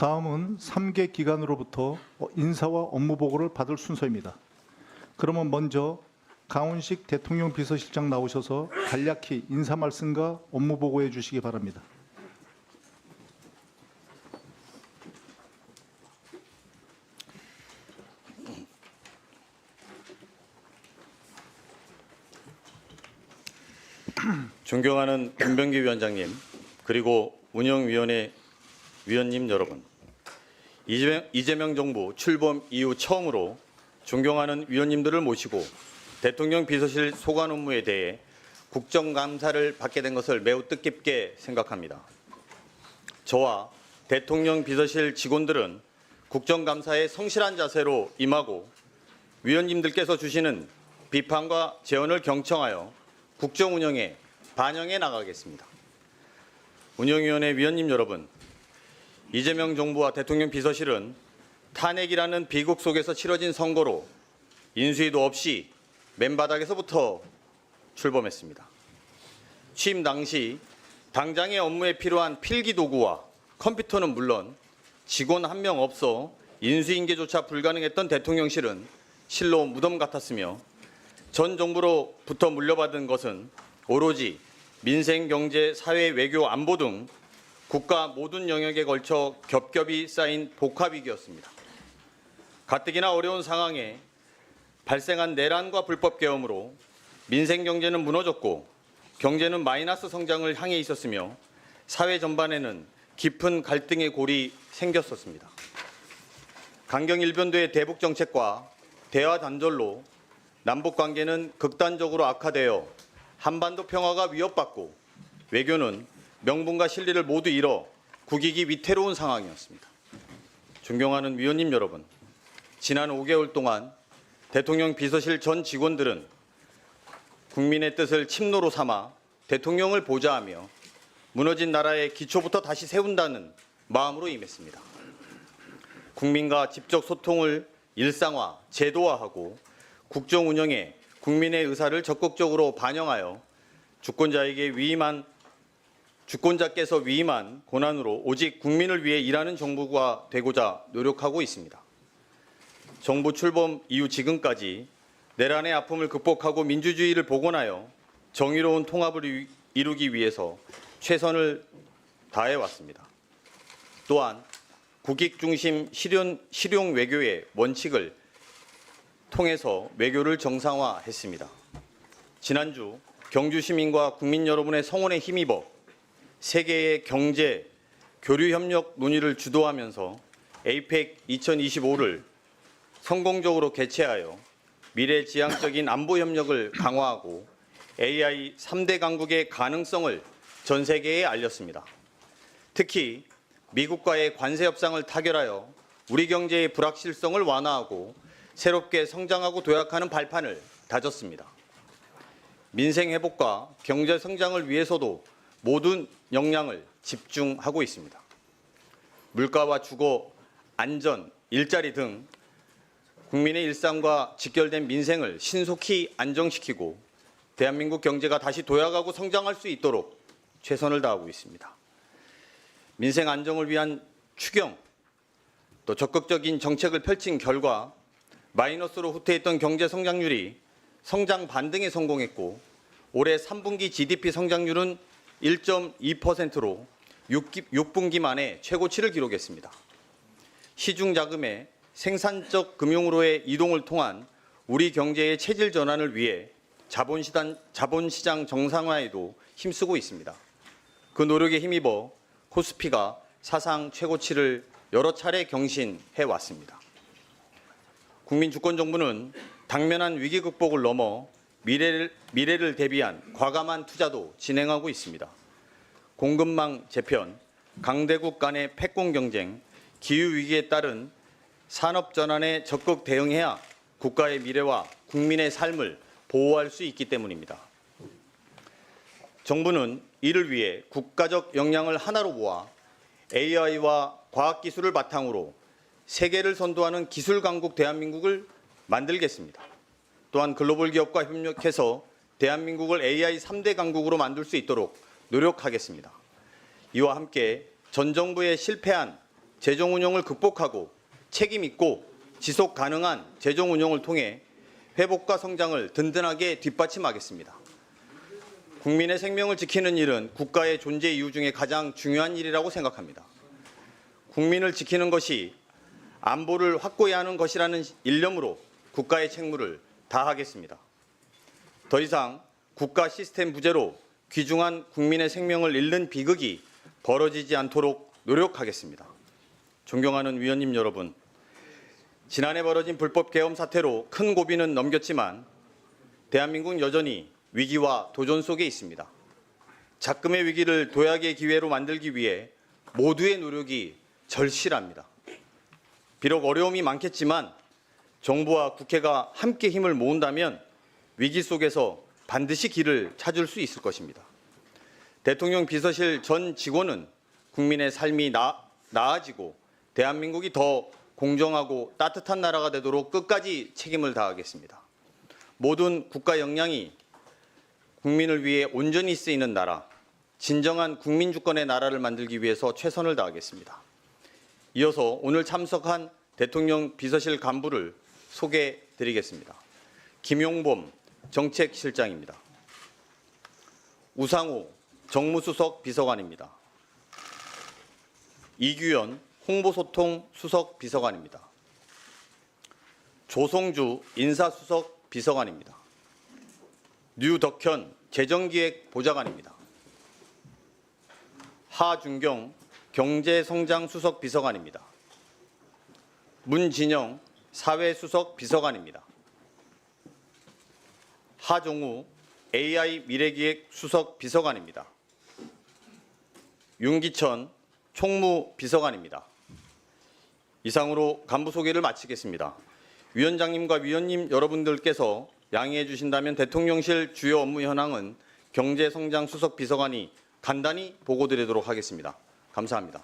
다음은 3개 기관으로부터 인사와 업무 보고를 받을 순서입니다. 그러면 먼저 강훈식 대통령 비서실장 나오셔서 간략히 인사 말씀과 업무 보고해 주시기 바랍니다. 존경하는 김병기 위원장님, 그리고 운영위원회 위원님 여러분, 이재명 정부 출범 이후 처음으로 존경하는 위원님들을 모시고 대통령 비서실 소관 업무에 대해 국정감사를 받게 된 것을 매우 뜻깊게 생각합니다. 저와 대통령 비서실 직원들은 국정감사에 성실한 자세로 임하고 위원님들께서 주시는 비판과 제언을 경청하여 국정 운영에 반영해 나가겠습니다. 운영위원회 위원님 여러분, 이재명 정부와 대통령 비서실은 탄핵이라는 비극 속에서 치러진 선거로 인수위도 없이 맨바닥에서부터 출범했습니다. 취임 당시 당장의 업무에 필요한 필기 도구와 컴퓨터는 물론 직원 한 명 없어 인수인계조차 불가능했던 대통령실은 실로 무덤 같았으며 전 정부로부터 물려받은 것은 오로지 민생, 경제, 사회, 외교, 안보 등 국가 모든 영역에 걸쳐 겹겹이 쌓인 복합위기였습니다. 가뜩이나 어려운 상황에 발생한 내란과 불법 계엄으로 민생 경제는 무너졌고 경제는 마이너스 성장을 향해 있었으며 사회 전반에는 깊은 갈등의 골이 생겼었습니다. 강경 일변도의 대북 정책과 대화 단절로 남북 관계는 극단적으로 악화되어 한반도 평화가 위협받고 외교는 명분과 실리를 모두 잃어 국익이 위태로운 상황이었습니다. 존경하는 위원님 여러분, 지난 5개월 동안 대통령 비서실 전 직원들은 국민의 뜻을 침노로 삼아 대통령을 보좌하며 무너진 나라의 기초부터 다시 세운다는 마음으로 임했습니다. 국민과 직접 소통을 일상화, 제도화하고 국정 운영에 국민의 의사를 적극적으로 반영하여 주권자께서 위임한 권한으로 오직 국민을 위해 일하는 정부가 되고자 노력하고 있습니다. 정부 출범 이후 지금까지 내란의 아픔을 극복하고 민주주의를 복원하여 정의로운 통합을 이루기 위해서 최선을 다해왔습니다. 또한 국익 중심 실용 외교의 원칙을 통해서 외교를 정상화했습니다. 지난주 경주 시민과 국민 여러분의 성원에 힘입어 세계의 경제, 교류 협력 논의를 주도하면서 APEC 2025를 성공적으로 개최하여 미래지향적인 안보 협력을 강화하고 AI 3대 강국의 가능성을 전 세계에 알렸습니다. 특히 미국과의 관세 협상을 타결하여 우리 경제의 불확실성을 완화하고 새롭게 성장하고 도약하는 발판을 다졌습니다. 민생 회복과 경제 성장을 위해서도 모든 역량을 집중하고 있습니다. 물가와 주거, 안전, 일자리 등 국민의 일상과 직결된 민생을 신속히 안정시키고 대한민국 경제가 다시 도약하고 성장할 수 있도록 최선을 다하고 있습니다. 민생 안정을 위한 추경, 또 적극적인 정책을 펼친 결과 마이너스로 후퇴했던 경제 성장률이 성장 반등에 성공했고 올해 3분기 GDP 성장률은 1.2%로 6분기 만에 최고치를 기록했습니다. 시중 자금의 생산적 금융으로의 이동을 통한 우리 경제의 체질 전환을 위해 자본시장 정상화에도 힘쓰고 있습니다. 그 노력에 힘입어 코스피가 사상 최고치를 여러 차례 경신해 왔습니다. 국민주권정부는 당면한 위기 극복을 넘어 미래를 대비한 과감한 투자도 진행하고 있습니다. 공급망 재편, 강대국 간의 패권 경쟁, 기후위기에 따른 산업 전환에 적극 대응해야 국가의 미래와 국민의 삶을 보호할 수 있기 때문입니다. 정부는 이를 위해 국가적 역량을 하나로 모아 AI와 과학기술을 바탕으로 세계를 선도하는 기술 강국 대한민국을 만들겠습니다. 또한 글로벌 기업과 협력해서 대한민국을 AI 3대 강국으로 만들 수 있도록 노력하겠습니다. 이와 함께 전 정부의 실패한 재정 운영을 극복하고 책임 있고 지속 가능한 재정 운영을 통해 회복과 성장을 든든하게 뒷받침하겠습니다. 국민의 생명을 지키는 일은 국가의 존재 이유 중에 가장 중요한 일이라고 생각합니다. 국민을 지키는 것이 안보를 확고히 하는 것이라는 일념으로 국가의 책무를 다하겠습니다. 더 이상 국가 시스템 부재로 귀중한 국민의 생명을 잃는 비극이 벌어지지 않도록 노력하겠습니다. 존경하는 위원님 여러분, 지난해 벌어진 불법 계엄 사태로 큰 고비는 넘겼지만 대한민국은 여전히 위기와 도전 속에 있습니다. 작금의 위기를 도약의 기회로 만들기 위해 모두의 노력이 절실합니다. 비록 어려움이 많겠지만 정부와 국회가 함께 힘을 모은다면 위기 속에서 반드시 길을 찾을 수 있을 것입니다. 대통령 비서실 전 직원은 국민의 삶이 나아지고 대한민국이 더 공정하고 따뜻한 나라가 되도록 끝까지 책임을 다하겠습니다. 모든 국가 역량이 국민을 위해 온전히 쓰이는 나라, 진정한 국민 주권의 나라를 만들기 위해서 최선을 다하겠습니다. 이어서 오늘 참석한 대통령 비서실 간부를 소개해 드리겠습니다. 김용범 정책실장입니다. 우상호 정무수석 비서관입니다. 이규현 홍보소통 수석 비서관입니다. 조성주 인사수석 비서관입니다. 류덕현 재정기획 보좌관입니다. 하준경 경제성장 수석 비서관입니다. 문진영 사회수석 비서관입니다. 하종우 AI 미래기획 수석 비서관입니다. 윤기천 총무 비서관입니다. 이상으로 간부 소개를 마치겠습니다. 위원장님과 위원님 여러분들께서 양해해 주신다면 대통령실 주요 업무 현황은 경제성장 수석 비서관이 간단히 보고드리도록 하겠습니다. 감사합니다.